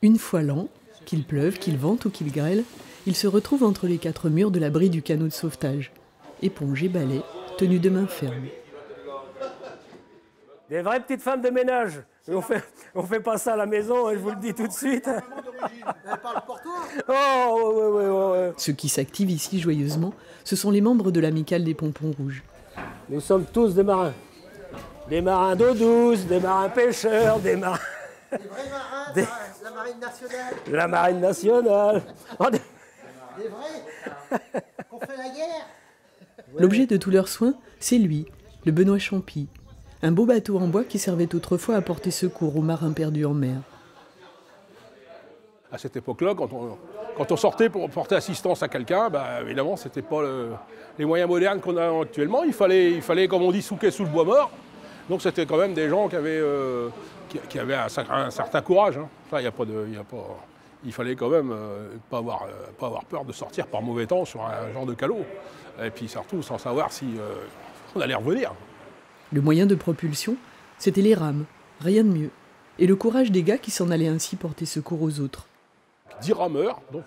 Une fois l'an, qu'il pleuve, qu'il vente ou qu'il grêle, il se retrouve entre les quatre murs de l'abri du canot de sauvetage. Éponge et balai, tenus de main ferme. Des vraies petites femmes de ménage. On fait pas ça à la maison, je vous le dis tout de suite. Elle parle pour toi. Oh, ouais. Ceux qui s'activent ici joyeusement, ce sont les membres de l'amicale des Pompons Rouges. Nous sommes tous des marins. Des marins d'eau douce, des marins pêcheurs, des marins... Des vrais marins, la marine nationale. La marine nationale. Des vrais. Qu'on fait la guerre. L'objet de tous leurs soins, c'est lui, le Benoît Champy. Un beau bateau en bois qui servait autrefois à porter secours aux marins perdus en mer. À cette époque-là, quand on sortait pour porter assistance à quelqu'un, évidemment, ce n'était pas les moyens modernes qu'on a actuellement. Il fallait, comme on dit, souquer sous le bois mort. Donc c'était quand même des gens qui avaient un certain courage. Hein. Ça, il fallait quand même pas avoir peur de sortir par mauvais temps sur un genre de calot. Et puis surtout sans savoir si on allait revenir. Le moyen de propulsion, c'était les rames, rien de mieux. Et le courage des gars qui s'en allaient ainsi porter secours aux autres. 10 rameurs, donc,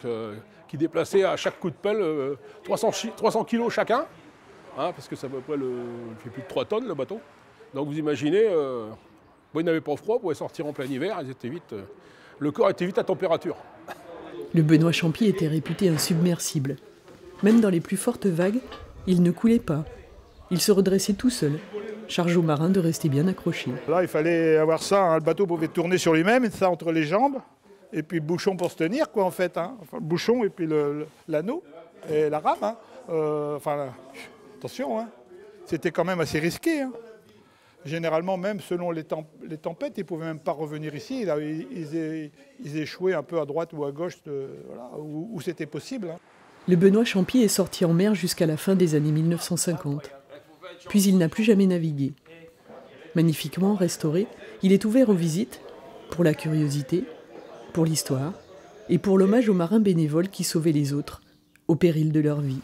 qui déplaçaient à chaque coup de pelle 300 kilos chacun, hein, parce que ça fait plus de 3 tonnes le bateau. Donc vous imaginez, ils n'avaient pas froid, ils pouvaient sortir en plein hiver, le corps était vite à température. Le Benoît Champy était réputé insubmersible. Même dans les plus fortes vagues, il ne coulait pas. Il se redressait tout seul, charge aux marins de rester bien accrochés. Là, il fallait avoir ça, hein, le bateau pouvait tourner sur lui-même, et ça entre les jambes, et puis le bouchon pour se tenir, quoi, en fait. Hein. Enfin, le bouchon et puis l'anneau, et la rame. Hein. Attention, hein. C'était quand même assez risqué. Hein. Généralement, même selon les tempêtes, ils ne pouvaient même pas revenir ici. Là, ils échouaient un peu à droite ou à gauche, où c'était possible. Hein. Le Benoît Champy est sorti en mer jusqu'à la fin des années 1950. Puis il n'a plus jamais navigué. Magnifiquement restauré, il est ouvert aux visites, pour la curiosité, pour l'histoire, et pour l'hommage aux marins bénévoles qui sauvaient les autres, au péril de leur vie.